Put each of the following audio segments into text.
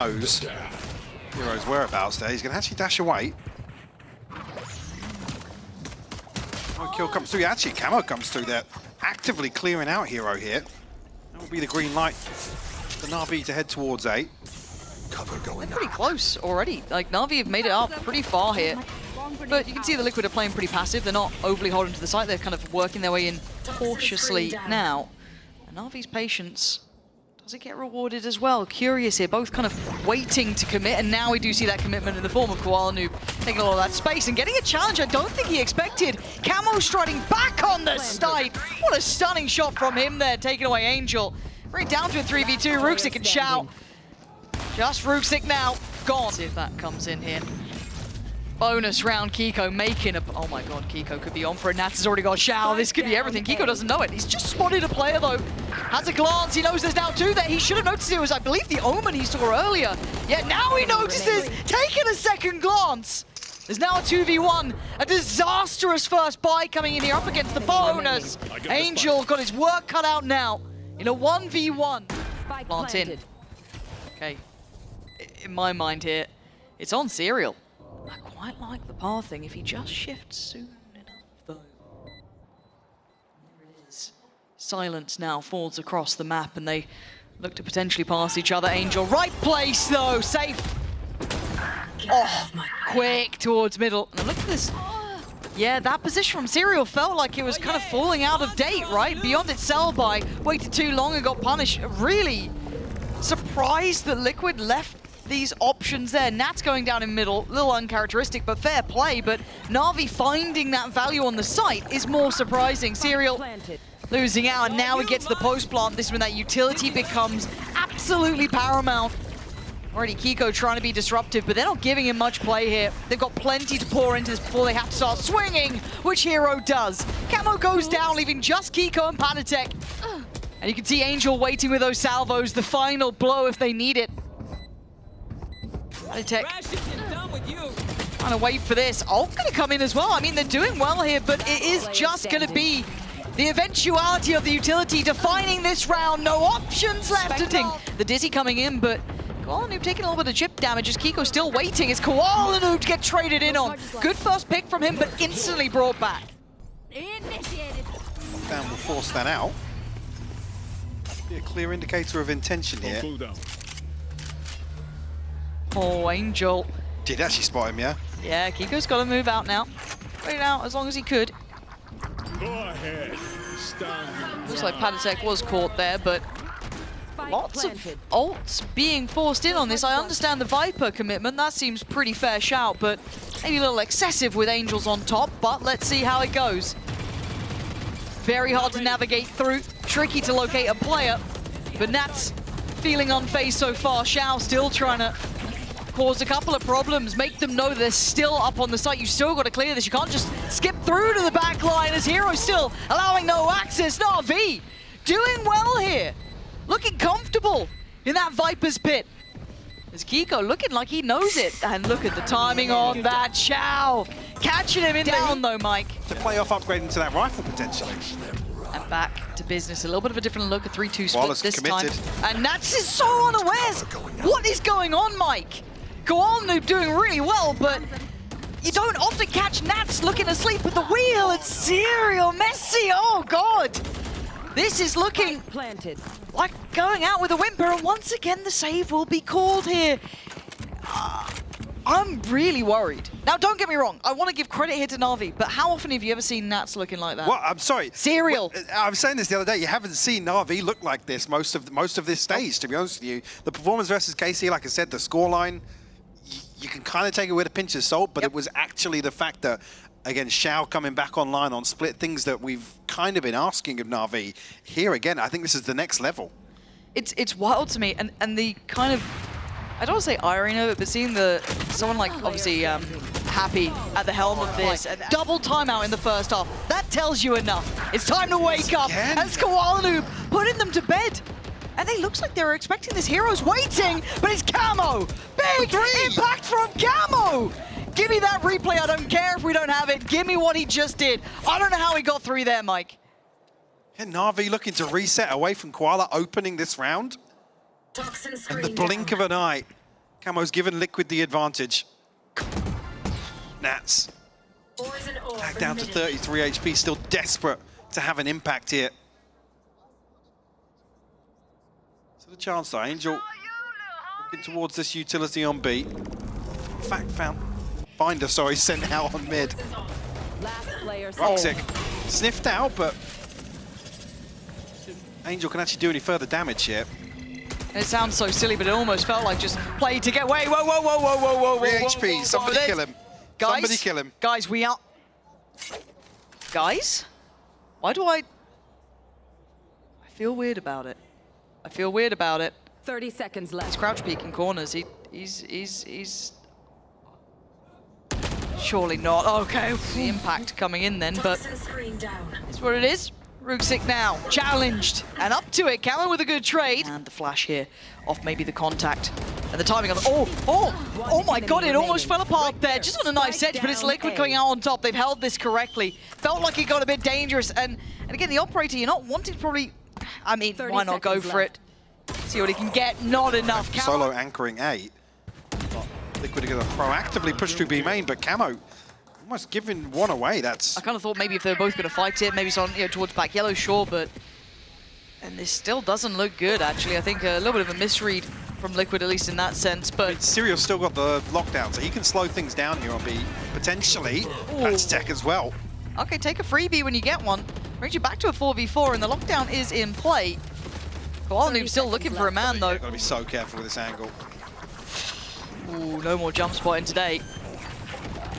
knows Hero's whereabouts there. He's going to actually dash away. One kill comes through. Actually, Camo comes through there. Actively clearing out Hiro here. That will be the green light for NAVI to head towards A. Cover going They're pretty close already. Like, NAVI have made it up pretty far here. But you can see the Liquid are playing pretty passive. They're not overly holding to the site. They're kind of working their way in cautiously now. And NAVI's patience, does it get rewarded as well? Curious here, both kind of waiting to commit, and now we do see that commitment in the form of koalanoob taking a lot of that space and getting a challenge I don't think he expected. Camo striding back on the site. What a stunning shot from him there, taking away Angel. Right down to a 3v2, Ruxic and Shao. Just Ruxic now, gone. See if that comes in here. Bonus round, Keiko making a... Oh my god, Keiko could be on for it. Nats has already got Shao. This could be everything. Keiko doesn't know it. He's just spotted a player though. Has a glance. He knows there's now two there. He should have noticed it was, I believe, the Omen he saw earlier. Yet now he notices, taking a second glance. There's now a 2v1. A disastrous first buy coming in here up against the bonus. Angel got his work cut out now in a 1v1. Plant in. Okay. In my mind here, it's on Serial. I quite like the path thing if he just shifts soon enough, though. There it is. Silence now falls across the map, and they look to potentially pass each other. Angel, right place, though, safe. Oh, quick towards middle. And look at this. Yeah, that position from Serial felt like it was kind of falling out of date, right? Beyond its sell-by, waited too long and got punished. Really surprised that Liquid left these options there. Nat's going down in middle, a little uncharacteristic, but fair play. But NAVI finding that value on the site is more surprising. Serial losing out, and now we get to the post plant. This is when that utility becomes absolutely paramount. Already Keiko trying to be disruptive, but they're not giving him much play here. They've got plenty to pour into this before they have to start swinging, which Hiro does. Camo goes down, leaving just Keiko and paTiTek. And you can see Angel waiting with those salvos, the final blow if they need it. paTiTek trying to wait for this. Ult going to come in as well. I mean, they're doing well here, but it is just going to be the eventuality of the utility defining this round. No options left to ting. The Dizzy coming in, but koalanoob taking a little bit of chip damage as Keiko still waiting. It's koalanoob to get traded in on. Good first pick from him, but instantly brought back. Down will force that out. Be a clear indicator of intention here. Oh, Angel. Did actually spot him, yeah? Yeah, Keiko's got to move out now. Wait out as long as he could. Go ahead. Looks like paTiTek was caught there, but lots of ults being forced in on this. I understand the Viper commitment. That seems pretty fair shout, but maybe a little excessive with Angels on top. But let's see how it goes. Very hard to navigate through. Tricky to locate a player. But Nat's feeling unfazed so far. Shao still trying to cause a couple of problems. Make them know they're still up on the site. You still got to clear this. You can't just skip through to the back line as Hiro still allowing no access. NAVI doing well here. Looking comfortable in that Viper's pit. As Keiko looking like he knows it. And look at the timing on that. Shao catching him in down though, Mike. To play off upgrading to that rifle potentially. And back to business. A little bit of a different look, a 3-2 split Wallace this committed. time. And Nats is so unawares. What is going on, Mike? koalanoob doing really well, but you don't often catch Nats looking asleep at the wheel. It's Serial messy. Oh god. This is looking like going out with a whimper, and once again the save will be called here. I'm really worried. Now, don't get me wrong. I want to give credit here to NAVI, but how often have you ever seen Nats looking like that? Well, I'm sorry. Serial. Well, I was saying this the other day. You haven't seen NAVI look like this most of this stage, to be honest with you. The performance versus KC, like I said, the scoreline, you can kind of take it with a pinch of salt, but it was actually the fact that, again, Shao coming back online on split, things that we've kind of been asking of NAVI. Here again, I think this is the next level. It's wild to me, and the kind of, I don't want to say irony of it, but seeing someone like, obviously, Happy at the helm of this, double timeout in the first half, that tells you enough. It's time to wake up, as koalanoob putting them to bed. And it looks like they were expecting this. Hero's waiting, but it's Camo. Big impact from Camo. Give me that replay. I don't care if we don't have it. Give me what he just did. I don't know how he got through there, Mike. Yeah, NAVI looking to reset away from Koala, opening this round. In the blink of an eye. Camo's given Liquid the advantage. Nats back down to 33 HP, still desperate to have an impact here. So the chance though, Angel looking towards this utility on B. Fact finder, sorry, sent out on mid. Ruxic sniffed out, but Angel can actually do any further damage here. It sounds so silly, but it almost felt like just play to get away. Whoa, whoa, whoa, whoa, whoa, whoa, whoa. 3 HP, somebody kill him. Guys, somebody kill him. Guys, we are... Guys? Why do I feel weird about it. I feel weird about it. 30 seconds left. He's crouch peeking corners. He's... Surely not. Okay, the impact coming in then, but it's what it is. Ruxic now, challenged, and up to it. Kamo with a good trade. And the flash here, off maybe the contact. And the timing on the... Oh my god, it almost fell apart there. Just on a nice edge, but it's Liquid coming out on top. They've held this correctly. Felt like it got a bit dangerous. And again, the operator, you're not wanting to probably... I mean, why not go for it? See what he can get. Not enough. Solo anchoring A. Liquid are going to proactively push through B main, but Camo almost giving one away. That's... I kind of thought maybe if they were both going to fight it, maybe it's on, towards back yellow, sure, but... And this still doesn't look good, actually. I think a little bit of a misread from Liquid, at least in that sense, but... Serial's still got the lockdown, so he can slow things down here on B. Potentially, paTiTek as well. Okay, take a freebie when you get one. Brings you back to a 4v4, and the lockdown is in play. koalanoob still looking for a man, though. Got to be so careful with this angle. Ooh, no more jump spotting today.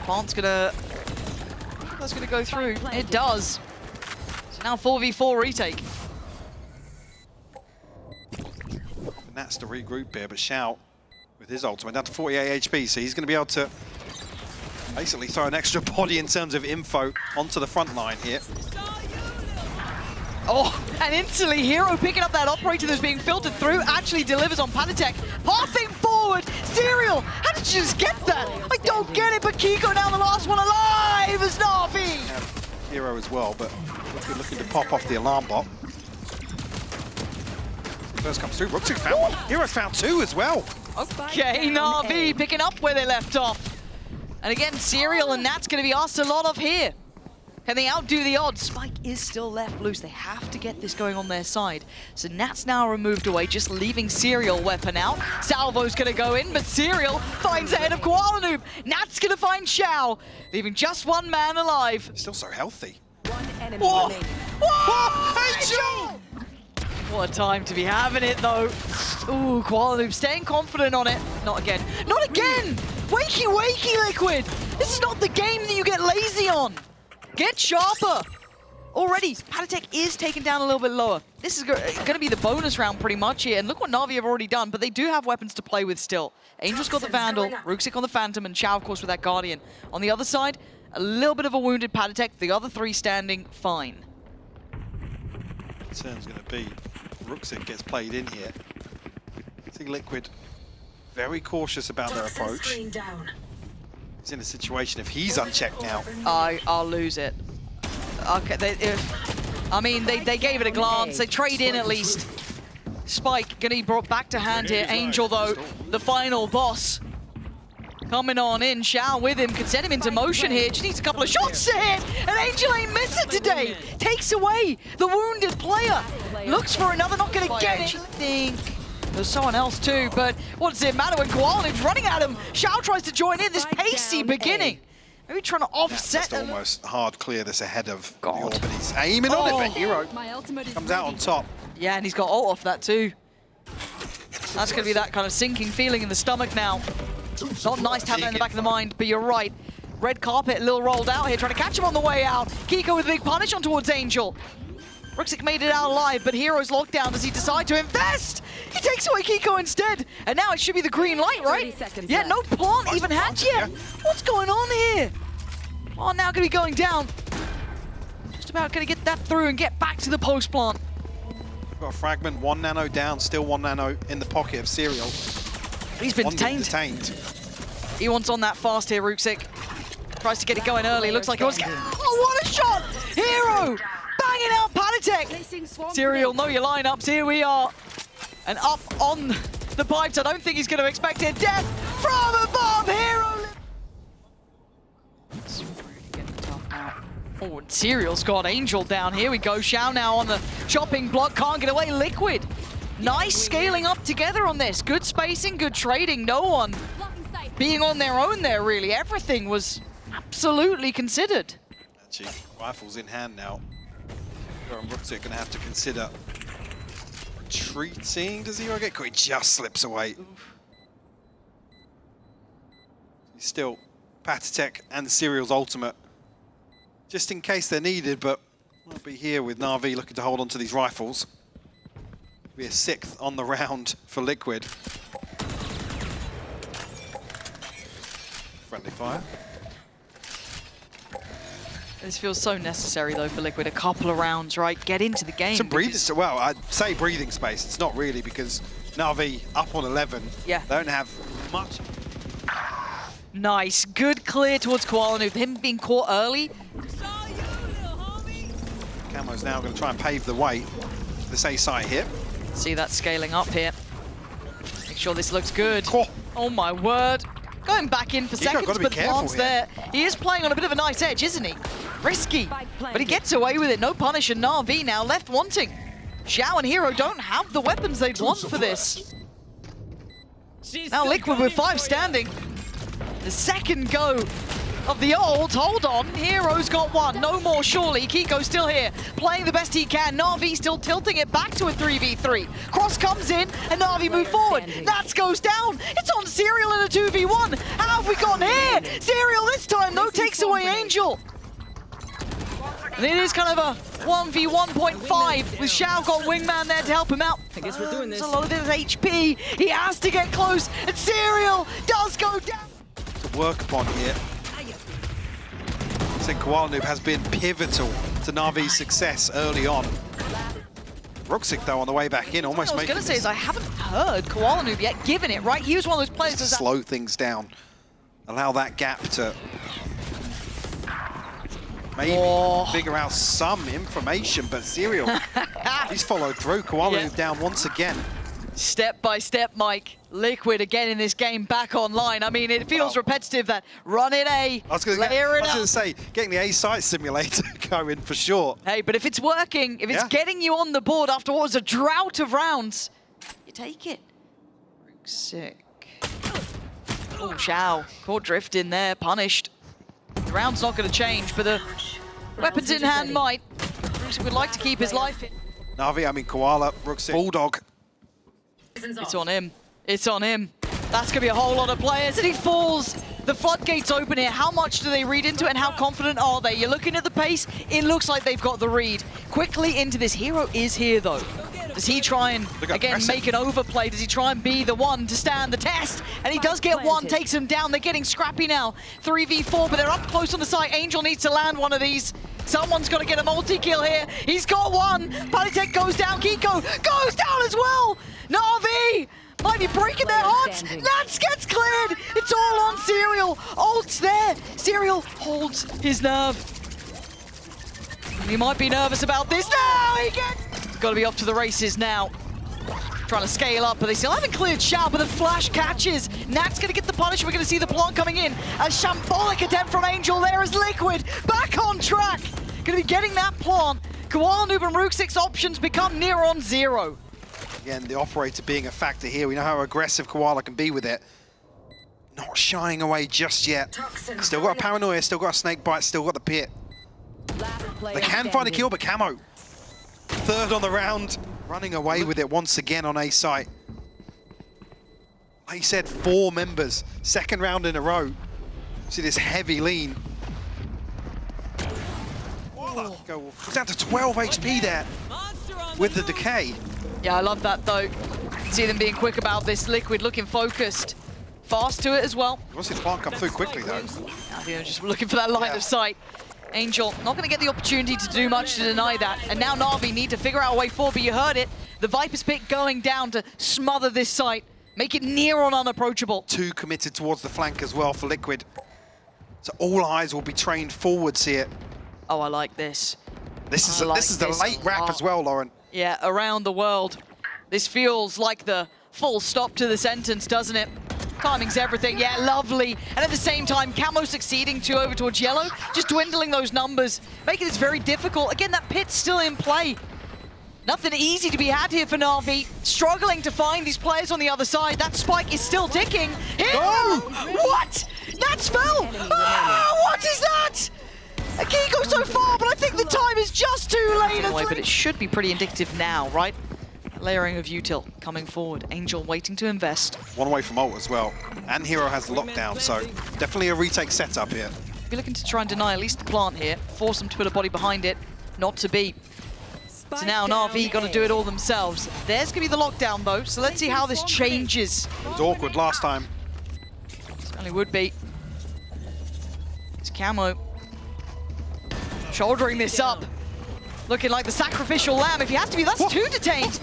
Plant's gonna... That's gonna go through. It does. So now 4v4 retake. And that's to regroup here, but Shao with his ultimate down to 48 HP, so he's going to be able to basically throw an extra body in terms of info onto the front line here. Oh, and instantly Hiro picking up that operator that's being filtered through actually delivers on paTiTek. Passing forward, Serial, how did you just get that? I don't get it, but Keiko now the last one alive as NAVI. Hiro as well, but looking to pop off the alarm bot. First comes through, Ruxic found one. Hiro's found two as well. Okay, NAVI picking up where they left off. And again, Serial and Nat's going to be asked a lot of here. Can they outdo the odds? Spike is still left loose. They have to get this going on their side. So Nat's now removed away, just leaving Serial weapon out. Salvo's going to go in, but Serial finds ahead of koalanoob. Nat's going to find Shao, leaving just one man alive. Still so healthy. One enemy remaining. Angel! What a time to be having it, though. Ooh, koalanoob staying confident on it. Not again. Not again! Wakey, wakey, Liquid! This is not the game that you get lazy on. Get sharper! Already, paTiTek is taken down a little bit lower. This is going to be the bonus round pretty much here. And look what NAVI have already done, but they do have weapons to play with still. Angel's got the Vandal, Ruxic on the Phantom, and Shao, of course, with that Guardian. On the other side, a little bit of a wounded paTiTek. The other three standing fine. Concern's going to be Ruxic gets played in here. I think Liquid very cautious about their approach. He's in a situation, if he's unchecked now. I'll lose it. Okay, I mean, they gave it a glance. They trade in at least. Spike gonna be brought back to hand here. Angel, though, the final boss. Coming on in, Shao with him, could send him into motion here. Just needs a couple of shots to hit, and Angel ain't missing today. Takes away the wounded player. Looks for another, not gonna get it. I think there's someone else too, but what does it matter when koalanoob running at him? Shao tries to join in, this pacey beginning. Maybe trying to offset. Just almost hard clear this ahead of the orb, but he's aiming on it, but Hiro comes out on top. Yeah, and he's got ult off that too. That's gonna be that kind of sinking feeling in the stomach now. Not nice to have that in the back of the mind, but you're right. Red carpet, a little rolled out here, trying to catch him on the way out. Keiko with a big punish on towards Angel. Ruxic made it out alive, but Hiro's locked down. Does he decide to invest? He takes away Keiko instead. And now it should be the green light, right? Yeah, no plant even hatched yet. What's going on here? Oh, now gonna be going down. Just about gonna get that through and get back to the post plant. Got a fragment, 1 nano down, still 1 nano in the pocket of Serial. He's been detained. He wants on that fast here, Ruxic. Tries to get it going early. Looks like it was... Oh, what a shot! Hiro! Banging out paTiTek! Serial, know your lineups. Here we are. And up on the pipes. I don't think he's going to expect it. Death from above, hero. It's really getting tough now. Oh, and Serial's got Angel down. Here we go. Shao now on the chopping block. Can't get away. Liquid. Nice scaling up together on this. Good spacing, good trading. No one being on their own there, really. Everything was absolutely considered. Actually, rifles in hand now. Ruxic going to have to consider retreating. Does he get caught? He just slips away. He's still paTiTek and Serial's ultimate, just in case they're needed, but we'll be here with NAVI looking to hold on to these rifles. Be a 6th on the round for Liquid. Friendly fire. This feels so necessary, though, for Liquid. A couple of rounds, right? Get into the game. Some breathing, well, I'd say breathing space. It's not really, because NAVI up on 11. Yeah. They don't have much. Nice. Good clear towards koalanoob. Him being caught early. Camo's now going to try and pave the way for this A site here. See that scaling up here. Make sure this looks good. Oh, Oh my word. Going back in for seconds, gotta be but the careful plant's there. He is playing on a bit of a nice edge, isn't he? Risky, but he gets away with it. No punish, and NAVI now left wanting. Shao and Hiro don't have the weapons they'd want for this. Now Liquid with 5 standing. The second go of the ult. Hold on, Hero's got 1. No more, surely. Keiko's still here, playing the best he can. NAVI still tilting it back to a 3v3. Cross comes in, and NAVI move forward. Nats goes down. It's on Serial in a 2v1. How have we gone here? Serial this time, though, takes away Angel. And it is kind of a 1v1.5 with Shao got Wingman there to help him out. I guess we're doing this. There's a lot of his HP. He has to get close, and Serial does go down. to work upon here. I think koalanoob has been pivotal to NAVI's success early on. Ruxic, though, on the way back in, almost making... What I was going to say is I haven't heard koalanoob yet given it, right? He was one of those players to slow things down. Allow that gap to maybe figure out some information, but Serial, he's followed through. koalanoob down once again. Step by step, Mike. Liquid again in this game back online. I mean, it feels repetitive that run it A, I was going to say, getting the A site simulator going for sure. Hey, but if it's working, if it's getting you on the board after what was a drought of rounds, you take it. Ruxic. Oh, Shao. Caught drift in there, punished. The round's not going to change, but the weapons in hand might. Ruxic would like to keep his life in. NAVI, I mean Koala, Ruxic, Bulldog. It's on him. It's on him. That's going to be a whole lot of players, and he falls. The floodgates open here. How much do they read into it, and how confident are they? You're looking at the pace. It looks like they've got the read. Quickly into this. Hiro is here, though. Does he try and, again, make an overplay? Does he try and be the one to stand the test? And he does get one, takes him down. They're getting scrappy now. 3v4, but they're up close on the site. Angel needs to land one of these. Someone's got to get a multi-kill here. He's got one. paTiTek goes down. Keiko goes down as well. NAVI might be breaking their hearts. Nats gets cleared. It's all on Serial. Ult's there. Serial holds his nerve. He might be nervous about this. No, he gets... Got to be off to the races now. Trying to scale up, but they still haven't cleared Shao, but the flash catches. Nat's going to get the punish. We're going to see the plant coming in. A shambolic attempt from Angel there as Liquid back on track. Going to be getting that plant. koalanoob and Ruxic's options become near on zero. Again, the operator being a factor here. We know how aggressive Koala can be with it. Not shying away just yet. Still got a paranoia, still got a snake bite, still got the pit. They can find a kill, but Camo, third on the round, running away with it once again on A site. Like you said, 4 members, second round in a row. See this heavy lean. Goes down to 12 HP there with the decay. Yeah, I love that, though. See them being quick about this. Liquid looking focused. Fast to it as well. You want to see the plant come through quickly, though. I think they're just looking for that line of sight. Angel not going to get the opportunity to do much to deny that. And now NAVI need to figure out a way forward, but you heard it. The Viper's Pit going down to smother this site. Make it near on unapproachable. 2 committed towards the flank as well for Liquid. So all eyes will be trained forwards here. Oh, I like this. This is the late wrap as well, Lauren. Yeah, around the world. This feels like the full stop to the sentence, doesn't it? Timing's everything, yeah, lovely. And at the same time, Camo succeeding to over towards yellow, just dwindling those numbers, making this very difficult. Again, that pit's still in play. Nothing easy to be had here for Navi. Struggling to find these players on the other side. That spike is still ticking. Oh! What? That's fell! Oh, what is that? Keiko so far, but I think the time is just too late. But it should be pretty indicative now, right? Layering of util coming forward. Angel waiting to invest. One away from ult as well. And Hero has the lockdown, so definitely a retake setup here. Be looking to try and deny at least the plant here. Force them to put a body behind it. Not to be. So now NAVI got to do it all themselves. There's going to be the lockdown though, so let's see how this changes. It was awkward last time. Certainly would be. It's Camo. Shouldering this up. Looking like the sacrificial lamb. If he has to be, that's two detained.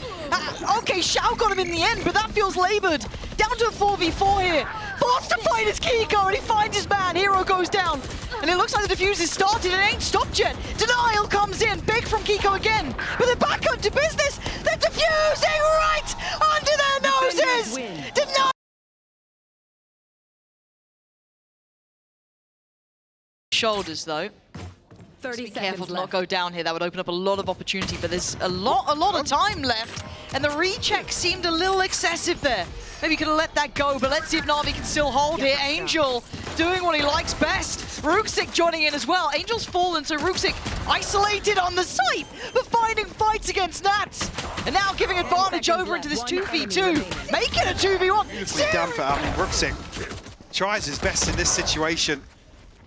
Okay, Shao got him in the end, but that feels labored. Down to a 4v4 here. Forced to fight his Keiko, and he finds his man. Hero goes down. And it looks like the defuse is started. It ain't stopped yet. Denial comes in. Big from Keiko again. But they're back up to business. They're defusing right under their noses. Denial. Shoulders, though. 30 Be careful seconds to not left. go down here. That would open up a lot of opportunity, but there's a lot of time left, and the recheck seemed a little excessive there. Maybe could have let that go, but let's see if Navi can still hold here. Angel doing what he likes best. Ruxic joining in as well. Angel's fallen, so Ruxic isolated on the site, but finding fights against Nats. And now giving advantage over into this 2v2, making a 2v1. Beautifully done for Ruxic. Tries his best in this situation.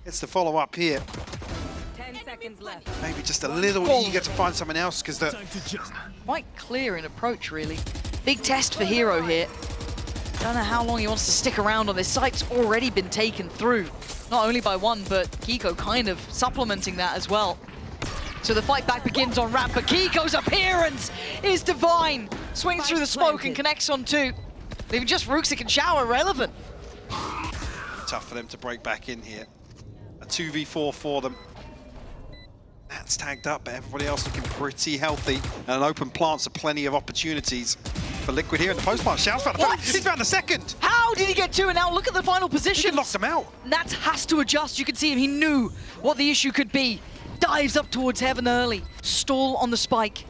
Gets the follow up here. 10 seconds left. Maybe just a little eager to find someone else because the Quite clear in approach, really. Big test for Hero here. Don't know how long he wants to stick around on this. Site's already been taken through. Not only by one, but Keiko kind of supplementing that as well. So the fight back begins on ramp, but Keiko's appearance is divine. Swings through the smoke and connects on two. Leaving just Ruxic and Shao irrelevant. tough for them to break back in here. A 2v4 for them. That's tagged up, but everybody else looking pretty healthy. And an open plant, so plenty of opportunities for Liquid here in the post plant. Shao's found the first. He's found the second. How did he get two? And now look at the final position. He locked him out. Nats has to adjust. You can see him. He knew what the issue could be. Dives up towards heaven early. Stall on the spike.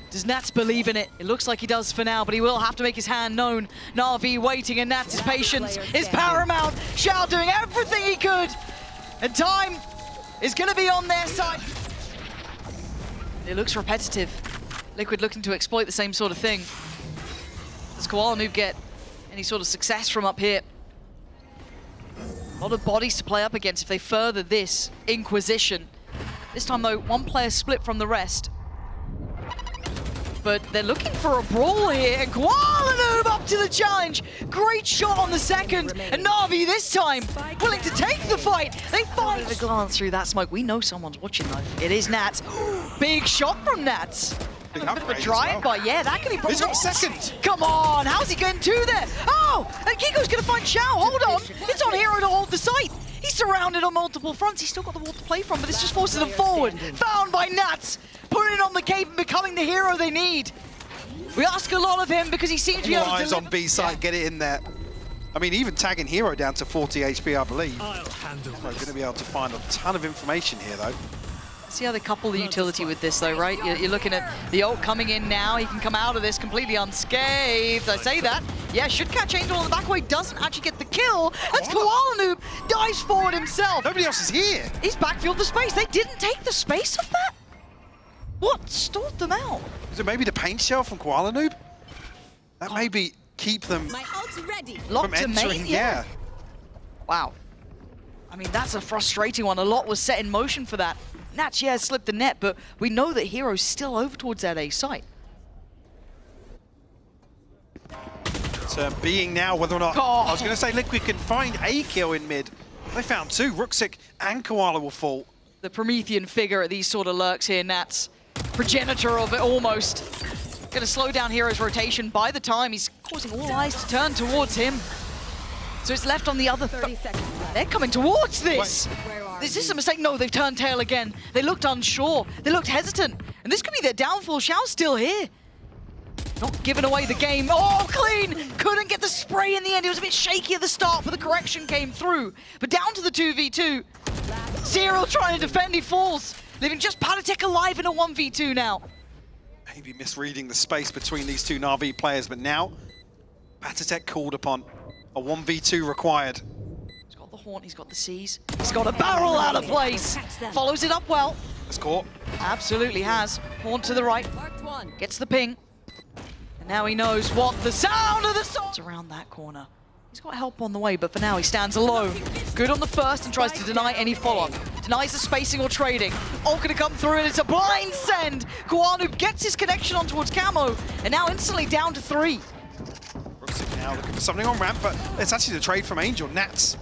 Does Nats believe in it? It looks like he does for now, but he will have to make his hand known. NAVI waiting, and Nats' patience is paramount. Shao doing everything he could. And time is going to be on their side. It looks repetitive. Liquid looking to exploit the same sort of thing. Does koalanoob get any sort of success from up here? A lot of bodies to play up against if they further this Inquisition. This time, though, one player split from the rest. But they're looking for a brawl here, and koalanoob up to the challenge. Great shot on the second, and NAVI this time willing to take the fight. They find a glance through that smoke. We know someone's watching, though. It is Nats. Big shot from Nats. Big A bit of a upgrade as drive by, well. yeah, that could be. He's got second. Come on, how's he getting two there? Oh, and Keiko's gonna find Shao. Hold on, it's on Hero to hold the site. He's surrounded on multiple fronts. He's still got the wall to play from, but this just forces them forward. Found by Nats, putting it on the cape and becoming the hero they need. We ask a lot of him because he seems to be able to Eyes on B side, get it in there. I mean, even tagging Hero down to 40 HP, I believe. I'll handle We're going this. to be able to find a ton of information here, though. See how they couple the utility with this, though, right? You're looking at the ult coming in now. He can come out of this completely unscathed. I say that. Yeah, should catch Angel on the back away. Doesn't actually get the kill. That's koalanoob. Dives forward himself. Nobody else is here. He's backfilled the space. They didn't take the space of that? What stalled them out? Is it maybe the paint shell from koalanoob? That maybe keep them My ult's ready. Locked from to entering. mate? Yeah. Wow. I mean, that's a frustrating one. A lot was set in motion for that. Nats, yeah, slipped the net, but we know that Hero's still over towards that A site. So being now whether or not, Oh. I was going to say Liquid can find a kill in mid. They found two. Ruxic and Koala will fall. The Promethean figure at these sort of lurks here, Nats. Progenitor of it, almost. Gonna slow down Hero's rotation by the time he's causing all eyes to turn towards him. So it's left on the other 30 seconds left. They're coming towards this. Where are Is this a mistake? No, they've turned tail again. They looked unsure. They looked hesitant. And this could be their downfall. Shao's still here. Not giving away the game. Oh, clean! Couldn't get the spray in the end. It was a bit shaky at the start, but the correction came through. But down to the 2v2. Serial trying to defend, he falls. Leaving just paTiTek alive in a 1v2 now. Maybe misreading the space between these two NAVI players, but now paTiTek called upon. A 1v2 required. He's got the haunt, he's got the C's. He's got a barrel out of place. Follows it up well. Score. Absolutely has. Haunt to the right. Marked one. Gets the ping. And now he knows what the sound of the song. It's around that corner. He's got help on the way, but for now he stands alone. Good on the first and tries to deny any follow-up. Denies the spacing or trading. Ult gonna come through and it's a blind send. koalanoob gets his connection on towards Camo, and now instantly down to 3. Ruxic now looking for something on ramp, but it's actually the trade from Angel. Nats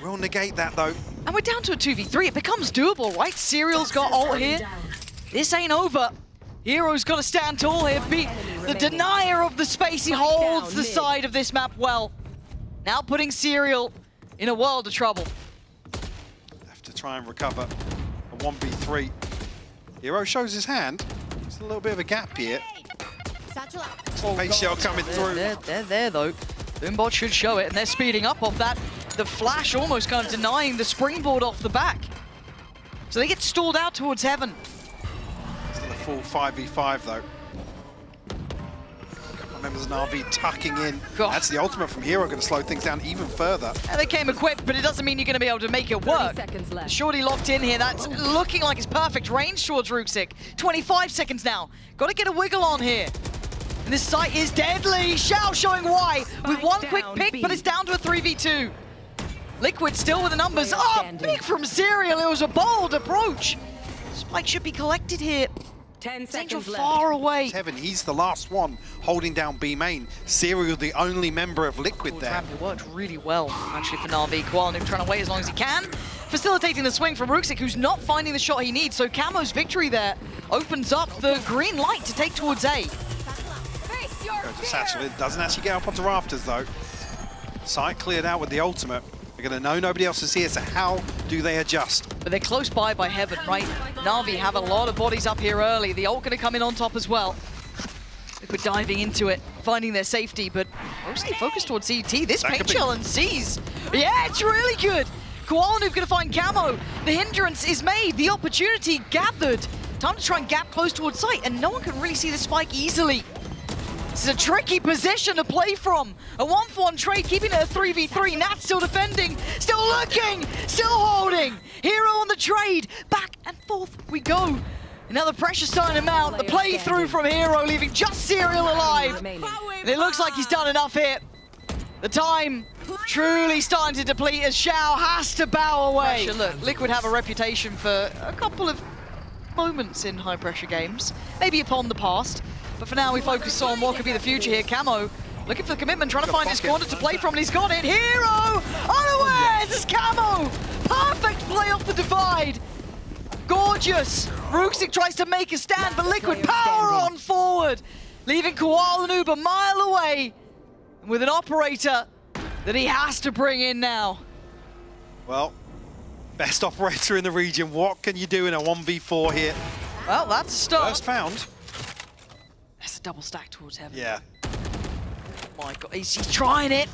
will negate that though. And we're down to a 2v3. It becomes doable, right? Serial's got ult here. This ain't over. Hero's got to stand tall here, beat the denier of the space. He holds the side of this map well. Now putting Serial in a world of trouble. Have to try and recover a 1v3. Hiro shows his hand. There's a little bit of a gap here. Pexa coming through. They're there though. Boombot should show it, and they're speeding up off that. The flash almost kind of denying the springboard off the back. So they get stalled out towards heaven. Still a full 5v5 though. A couple of members of NAVI tucking in. God. That's the ultimate from Hiro, going to slow things down even further. And they came equipped, but it doesn't mean you're going to be able to make it work. 30 seconds left. Shorty locked in here. That's looking like it's perfect range towards Ruxic. 25 seconds now. Got to get a wiggle on here. And this site is deadly. Shao showing why. With one quick down, pick, B. but it's down to a 3v2. Liquid still with the numbers. Oh, big from Serial. It was a bold approach. Spike should be collected here. 10 It's Angel seconds far left. away. Heaven, he's the last one holding down B main. Serial, the only member of Liquid there. It worked really well, actually, for NAVI. koalanoob trying to wait as long as he can. Facilitating the swing from Ruxic, who's not finding the shot he needs. So Camo's victory there opens up the green light to take towards A. Face your Goes to Satchel. It doesn't actually get up onto rafters though. Site cleared out with the ultimate. They're going to know nobody else is here, so how do they adjust? But they're close by Heaven, right? NAVI have a lot of bodies up here early. The ult going to come in on top as well. Liquid diving into it, finding their safety, but mostly focused towards CT. This That paint could be- shell and sees. Yeah, it's really good. koalanoob going to find Camo. The hindrance is made. The opportunity gathered. Time to try and gap close towards site, and no one can really see the spike easily. This is a tricky position to play from. A 1-for-1 trade, keeping it a 3v3. Nat still defending, still looking, still holding. Hiro on the trade. Back and forth we go. And now the pressure's starting to mount. The play through from Hiro, leaving just Serial alive. Remaining. And it looks like he's done enough here. The time truly starting to deplete as Shao has to bow away. Look, Liquid have a reputation for a couple of moments in high-pressure games. Maybe upon the past. But for now, we focus on what could be the future here. Camo looking for the commitment, trying to find his corner to play from, and he's got it. Hiro unawares! This is Camo. Perfect play off the divide. Gorgeous. Ruxic tries to make a stand, but Liquid power on forward, leaving koalanoob a mile away with an operator that he has to bring in now. Well, best operator in the region. What can you do in a 1v4 here? Well, that's a start. First found. That's a double stack towards heaven. Yeah. Oh my God, he's trying it.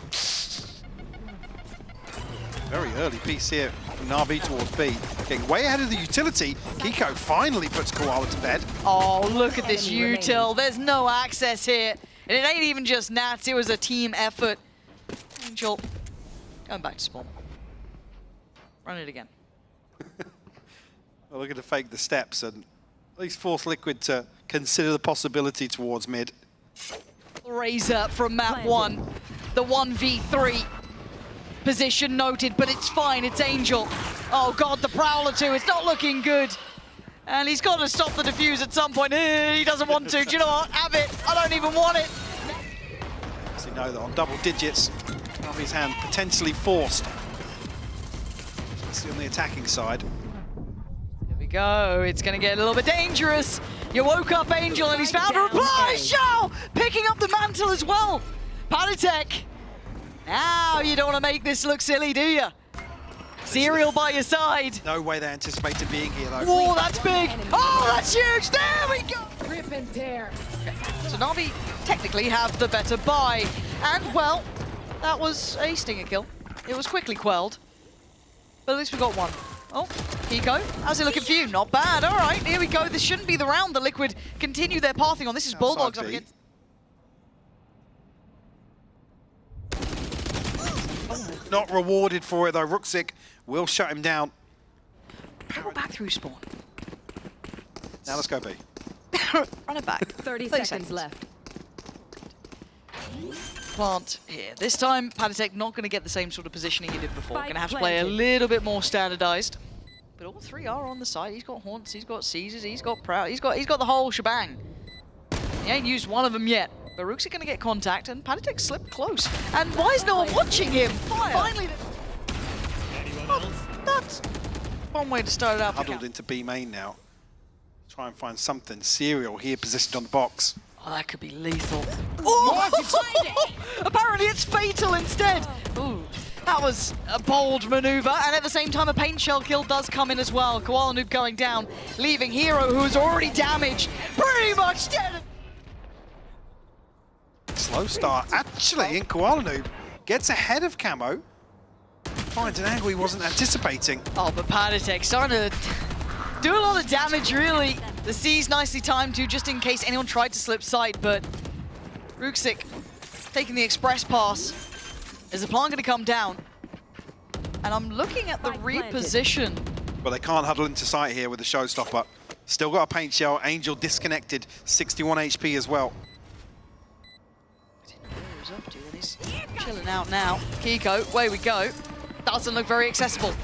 Very early piece here from NAVI towards B. Getting way ahead of the utility. Keiko finally puts Koala to bed. Oh, look at this Enemy util. There's no access here. And it ain't even just Nats, it was a team effort. Angel, going back to spawn. Run it again. Well, looking to fake the steps and at least force Liquid to consider the possibility towards mid. Razor from map 1. The 1v3. Position noted, but it's fine, it's Angel. Oh God, the Prowler too, it's not looking good. And he's got to stop the defuse at some point. He doesn't want to. Do you know what? Have it. I don't even want it. So you know that on double digits, NAVI's hand potentially forced. Especially on the attacking side. Here we go. It's going to get a little bit dangerous. You woke up Angel and he's found a reply. Shao picking up the mantle as well. paTiTek. Now you don't want to make this look silly, do you? Serial by your side. No way they anticipated being here though. Whoa, that's big. Oh, that's huge. There we go. Rip and tear. So Navi technically have the better buy. And, well, that was a stinger kill. It was quickly quelled. But at least we got one. Oh, Keiko, how's it looking for you? Not bad. All right, here we go. This shouldn't be the round the Liquid continue their pathing on. This is Bulldogs up against... Not rewarded for it, though. Ruxic will shut him down. Go back through spawn. Now let's go B. Run it back. 30 seconds left. Plant here. This time, paTiTek not going to get the same sort of positioning he did before. Spike Going to have to play a planted. little bit more standardized. But all three are on the side. He's got Haunts, he's got Seizures, he's got Proud, he's got the whole shebang. He ain't used one of them yet. But Ruxic going to get contact, and paTiTek slipped close. And why is no one watching him? Finally, that's one way to start it out. Huddled into B main now. Try and find something. Serial here positioned on the box. Oh, that could be lethal. Oh! Apparently it's fatal instead. Ooh, that was a bold maneuver. And at the same time, a paint shell kill does come in as well. koalanoob going down, leaving Hiro, who's already damaged, pretty much dead. Slow start, actually, in koalanoob. Gets ahead of Camo. Finds an angle he wasn't anticipating. Oh, but paTiTek starting to do a lot of damage, really. The C's nicely timed too, just in case anyone tried to slip sight, but Ruxic taking the express pass. Is the plant going to come down? And I'm looking at the reposition. But they can't huddle into sight here with the showstopper. Still got a paint shell. Angel disconnected, 61 HP as well. I didn't know what he was up to, and he's chilling out now. Keiko, away we go. Doesn't look very accessible.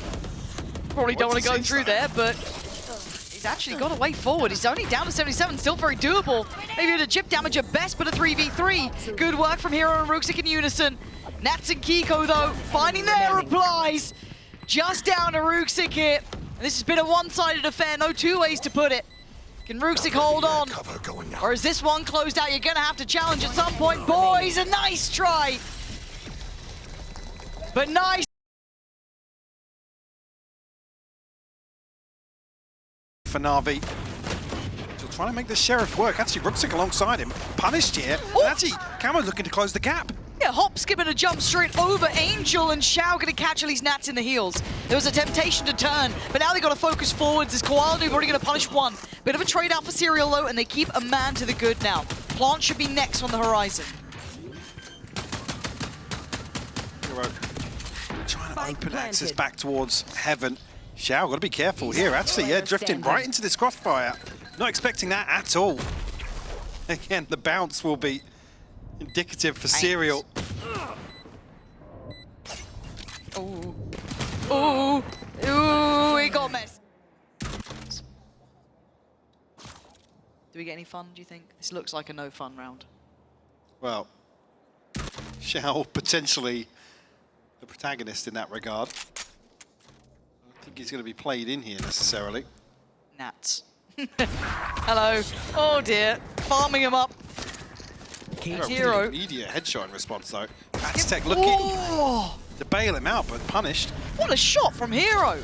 Probably don't want to go through there, but he's actually got a way forward. He's only down to 77, still very doable. Maybe a chip damage at best, but a 3v3. Good work from Hiro and Ruxic in unison. Nats and Keiko, though, finding their replies. Just down to Ruxic here. And this has been a one-sided affair, no two ways to put it. Can Ruxic hold on? Or is this one closed out? You're going to have to challenge at some point. Boys, a nice try. But nice. For Navi. Still trying to make the Sheriff work. Actually, Ruxic alongside him. Punished here. And actually, Camo looking to close the gap. Yeah, hop, skip, and a jump straight over Angel, and Shao going to catch at least Nats in the heels. There was a temptation to turn, but now they got to focus forwards. Is koalanoob already going to punish one? Bit of a trade out for Serial, though, and they keep a man to the good now. Plant should be next on the horizon. Hiro trying to open access back towards Heaven. Shao, got to be careful here. Actually, yeah, drifting right into this crossfire. Not expecting that at all. Again, the bounce will be indicative for Serial. Ooh. Ooh. Ooh, he got messed. Do we get any fun, do you think? This looks like a no fun round. Well, Shao potentially the protagonist in that regard. I don't think he's going to be played in here necessarily. Nats. Hello. Oh dear. Farming him up. Hiro. Immediate headshot in response though. paTiTek looking to bail him out, but punished. What a shot from Hiro.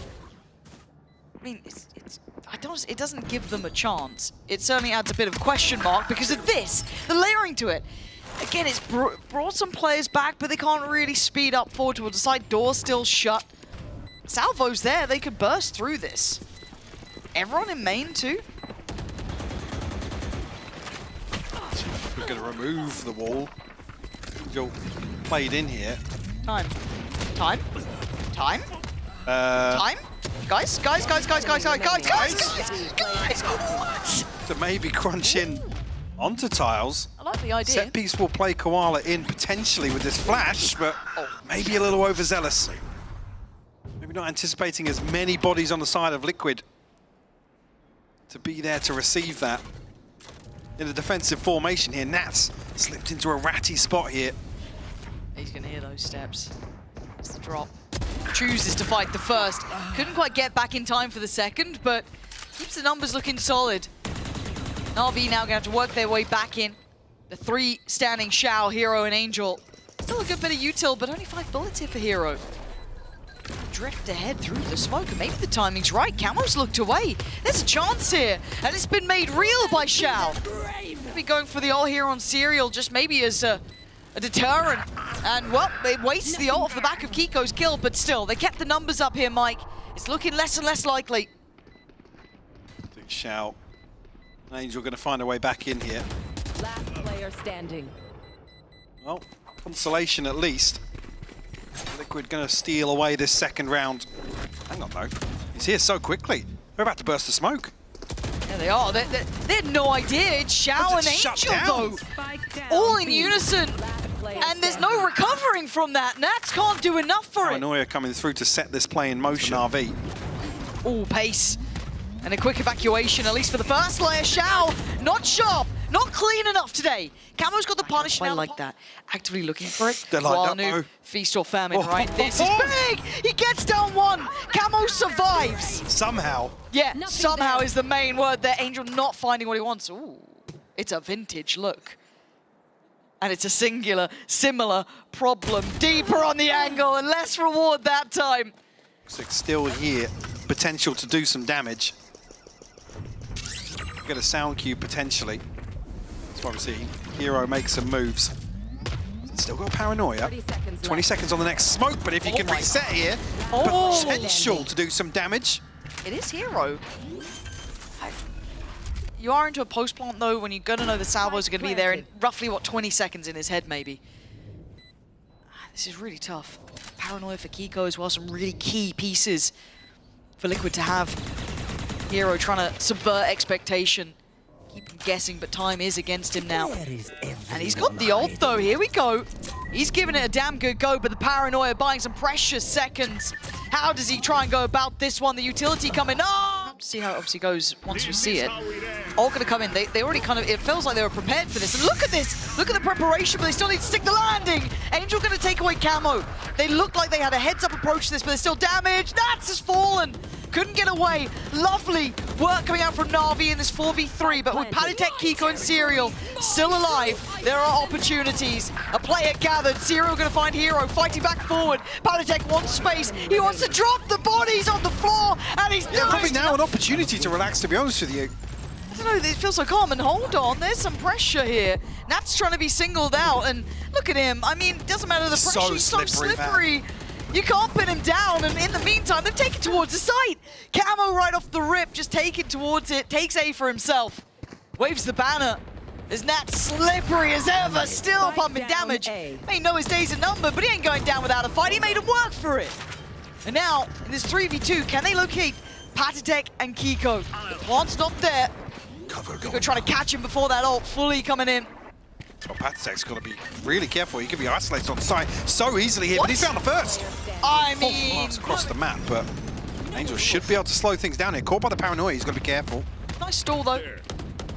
I mean, it doesn't give them a chance. It certainly adds a bit of question mark because of this, the layering to it. Again, it's brought some players back, but they can't really speed up forward towards the side. Door's still shut. Salvo's there. They could burst through this. Everyone in main too. We're going to remove the wall. Angel played in here. Time. Time. Time. Time. Guys. What? To maybe crunch in onto tiles. I like the idea. Set piece will play Koala in potentially with this flash, but maybe a little overzealous. Maybe not anticipating as many bodies on the side of Liquid to be there to receive that. In a defensive formation here, Nats slipped into a ratty spot here. He's going to hear those steps. It's the drop. Chooses to fight the first. Couldn't quite get back in time for the second, but keeps the numbers looking solid. NAVI now going to have to work their way back in. The three standing Shao, Hiro, and Angel. Still a good bit of util, but only 5 bullets here for Hiro. Drift ahead through the smoke, and maybe the timing's right. Camo's looked away. There's a chance here, and it's been made real by Shao. Gonna be going for the ult here on Serial, just maybe as a deterrent. And, well, they waste the ult off the back of Keiko's kill, but still, they kept the numbers up here, Mike. It's looking less and less likely. I think Shao and Angel going to find a way back in here. Last player standing. Well, consolation at least. Liquid going to steal away this second round. Hang on, though. He's here so quickly. They're about to burst the smoke. Yeah, they are. They had no idea. It's Shao and Angel, though. All in unison. And there's no recovering from that. Nats can't do enough for it. Paranoia coming through to set this play in motion. NAVI. Oh, pace. And a quick evacuation, at least for the first layer. Shao, not sharp, not clean enough today. Camo's got the punish now. I like that. Actively looking for it. They're lined up, though. Feast or famine, right? This is big! He gets down one. Camo survives. Somehow. Yeah, somehow is the main word there. Angel not finding what he wants. Ooh, it's a vintage look. And it's a similar problem. Deeper on the angle and less reward that time. Still here. Potential to do some damage. Get a sound cue potentially. That's what I'm seeing. Hero makes some moves. Still got Paranoia. 20 seconds on the next smoke, but if you can reset here, potential to do some damage. It is Hero. You are into a post plant though when you're gonna know the salvos are gonna be there in roughly, what, 20 seconds in his head maybe. This is really tough. Paranoia for Keiko as well, some really key pieces for Liquid to have. Hero trying to subvert expectation. Keep him guessing, but time is against him now. And he's got the ult though, here we go. He's giving it a damn good go, but the Paranoia buying some precious seconds. How does he try and go about this one? The utility coming up. See how it obviously goes once we see it. All gonna come in. They already kind of, it feels like they were prepared for this. And look at this, look at the preparation, but they still need to stick the landing. Angel gonna take away Camo. They look like they had a heads up approach to this, but they're still damaged. Nats has fallen. Couldn't get away. Lovely work coming out from NAVI in this 4v3, but with paTiTek, Keiko, and Serial still alive, there are opportunities. A player gathered. Serial gonna find Hero, fighting back forward. paTiTek wants space. He wants to drop the bodies on the floor, and he's doing probably now an opportunity to relax, to be honest with you. I don't know, it feels so calm, and hold on, there's some pressure here. Nat's trying to be singled out, and look at him. I mean, it doesn't matter the pressure, he's so slippery. You can't pin him down, and in the meantime, they've taken towards the site. Camo right off the rip, just taken towards it, takes A for himself. Waves the banner. As Nat slippery as ever, still pumping damage. May know his days are numbered, but he ain't going down without a fight. He made him work for it. And now, in this 3v2, can they locate paTiTek and Keiko? The plant's not there. Keiko trying to catch him before that ult fully coming in. Well, paTiTek's got to be really careful. He could be isolated on the side so easily here, but he's found the first. I mean... It's across the map, but Angel should be able to slow things down here. Caught by the Paranoia, he's got to be careful. Nice stall, though.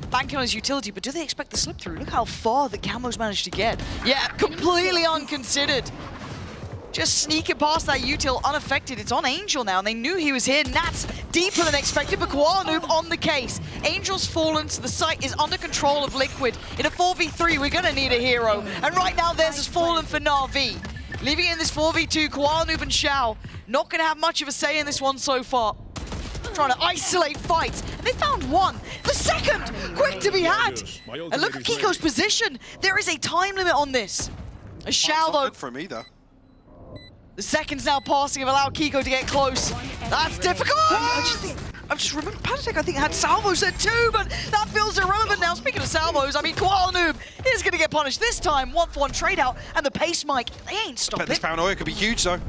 Banking on his utility, but do they expect the slip through? Look how far the Camo's managed to get. Yeah, completely unconsidered. Just sneaking past that util unaffected. It's on Angel now, and they knew he was here. Nats deeper than expected, but koalanoob on the case. Angel's fallen, so the site is under control of Liquid. In a 4v3, we're gonna need a hero. And right now, theirs has fallen for NAVI. Leaving in this 4v2, koalanoob and Shao. Not gonna have much of a say in this one so far. Trying to isolate fights, and they found one. The second, quick to be had. And look at Keiko's position. There is a time limit on this. A Shao, though. Good for him either. The seconds now passing have allowed Keiko to get close. That's difficult! I just remember paTiTek, I think, had salvos there too, but that feels irrelevant now. Speaking of salvos, I mean, koalanoob is going to get punished this time. 1-for-1 trade out, and the pace mic, they ain't stopping. This Paranoia could be huge, though.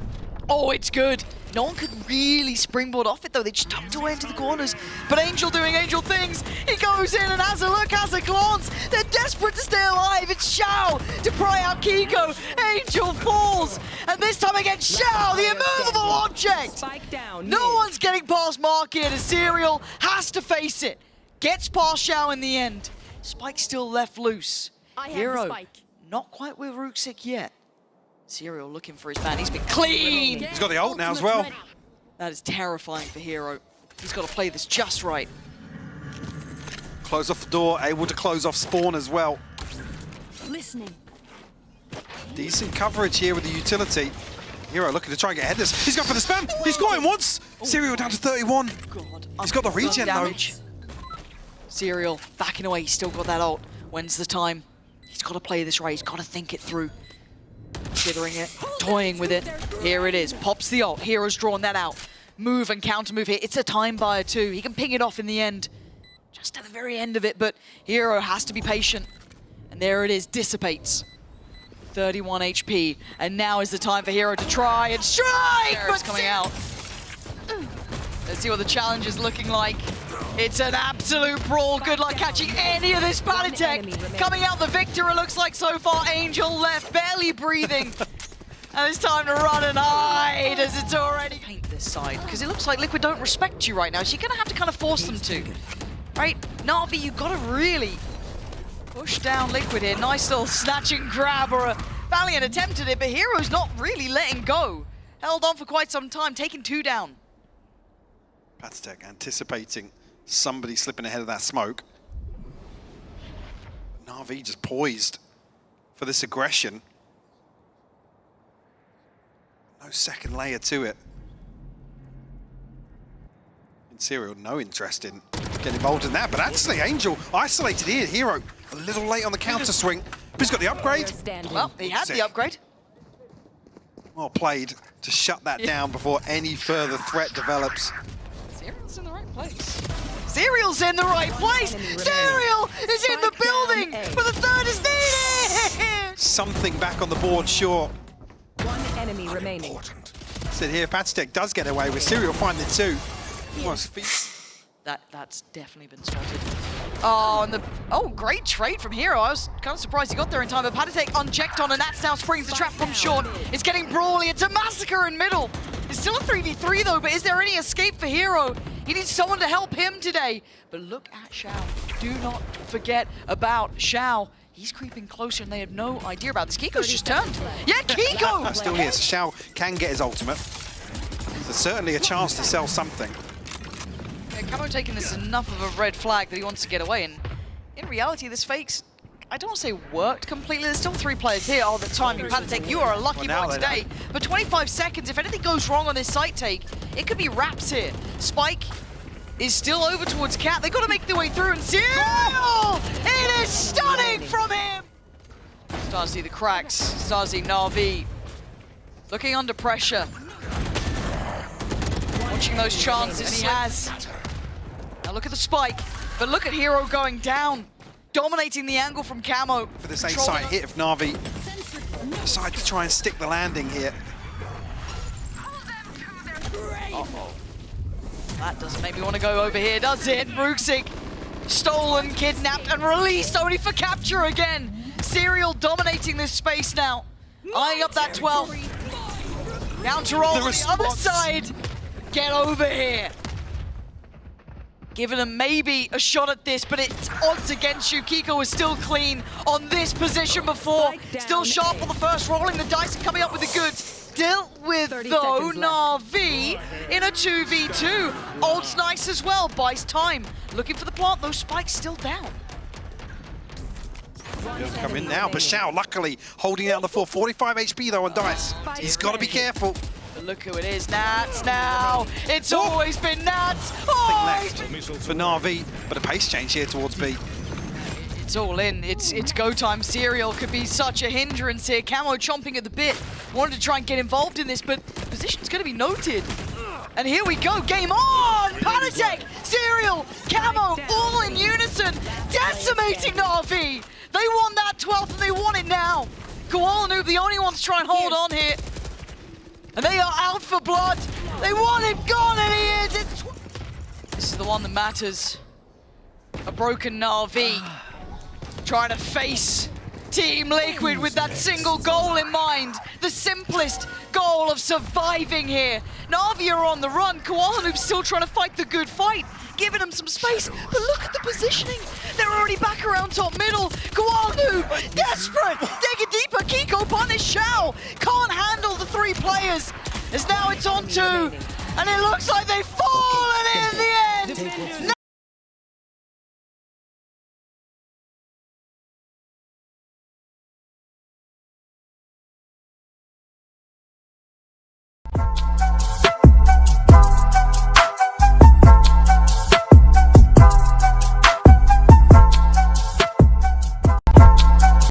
Oh, it's good. No one could really springboard off it, though. They just tucked away into the corners. But Angel doing Angel things. He goes in and has a look, has a glance. They're desperate to stay alive. It's Shao to pry out Keiko. Angel falls. And this time against Shao, the immovable object. No one's getting past Mark here. The Serial has to face it. Gets past Shao in the end. Spike still left loose. Hero, not quite with Ruxic yet. Serial looking for his man. He's been clean. He's got the ult now as well. That is terrifying for Hero. He's got to play this just right. Close off the door, able to close off spawn as well. Listening. Decent coverage here with the utility. Hero looking to try and get ahead of this. He's gone for the spam. He's got him once. Serial down to 31. God. He's got the regen though. Serial backing away. He's still got that ult. When's the time? He's got to play this right. He's got to think it through. Considering it, toying with it. Here it is. Pops the ult. Hero's drawn that out. Move and counter move here. It's a time buyer too. He can ping it off in the end. Just at the very end of it, but Hero has to be patient. And there it is. Dissipates. 31 HP. And now is the time for Hero to try and strike! But it's coming out. Let's see what the challenge is looking like. It's an absolute brawl. Good luck catching any of this paTiTek. Coming out the victor, it looks like so far. Angel left, barely breathing. And it's time to run and hide as it's already... Paint this side, because it looks like Liquid don't respect you right now, so you're going to have to kind of force them to. Right? Na'Vi, you've got to really push down Liquid here. Nice little snatch and grab, or a valiant attempt at it, but Hero's not really letting go. Held on for quite some time, taking 2 down. paTiTek anticipating somebody slipping ahead of that smoke. Na'Vi just poised for this aggression. No second layer to it. In Serial, no interest in getting involved in that, but actually Angel isolated here. Hero a little late on the counter swing. Who's got the upgrade? Well, he had the upgrade. Well played to shut that down before any further threat develops. Serial's in the right place. Serial's in the right place! Serial is in the building, but the third is needed! Something back on the board, sure. One enemy remaining. Said here, paTiTek does get away with Serial finding 2. Almost feet. That's definitely been spotted. Oh, and great trade from Hero. I was kind of surprised he got there in time, but paTiTek unchecked on, and that's now springs the trap from Sean. It's getting brawly. It's a massacre in middle. It's still a 3v3 though, but is there any escape for Hero? He needs someone to help him today. But look at Shao. Do not forget about Shao. He's creeping closer, and they have no idea about this. Keiko's just turned. Yeah, Keiko! Still here, so Shao can get his ultimate. There's certainly a chance to sell something. Yeah, Kamo taking this enough of a red flag that he wants to get away, and in reality, this fakes, I don't want to say worked completely. There's still 3 players here all the time. paTiTek, you are a lucky boy today. But 25 seconds, if anything goes wrong on this site take, it could be wraps here. Spike is still over towards Cat. They got to make their way through, and Serial! It is stunning from him! Start to see the cracks. Start to see Na'Vi looking under pressure. Watching those chances he has. Now look at the spike, but look at Hero going down. Dominating the angle from Camo. For this A-side hit if Na'Vi decide to try and stick the landing here. Uh-oh. That doesn't make me want to go over here, does it? Ruxic stolen, kidnapped, and released only for capture again. Serial dominating this space now. Eyeing up that 12. Down to roll on the other side. Get over here. Giving them maybe a shot at this, but it's odds against you. Keiko is still clean on this position before. Still sharp on the first, rolling the dice and coming up with the goods. Dealt with, though, Na'Vi in a 2v2. Old's nice as well, buys time. Looking for the plant, those spikes still down. Doesn't come in now, but Shao luckily holding out the 45 HP though on dice. He's got to be careful. But look who it is, Nats now. It's always been Nats. Oh, Left for Na'Vi, but a pace change here towards B. it's all in. It's go time. Serial could be such a hindrance here. Camo chomping at the bit. Wanted to try and get involved in this, but position's going to be noted. And here we go. Game on! paTiTek, Serial, Camo, all in unison, decimating Na'Vi. They want that 12th and they want it now. koalanoob, the only one to try and hold on here. And they are out for blood. They want him gone, and he is. This is the one that matters. A broken Na'Vi trying to face Team Liquid with that single goal in mind. The simplest goal of surviving here. Na'Vi are on the run. koalanoob still trying to fight the good fight, giving them some space. But look at the positioning. They're already back around top middle. koalanoob, desperate, digging deeper. Keiko punish Shao. Can't handle the 3 players. As now it's on 2. And it looks like they've fallen in the end.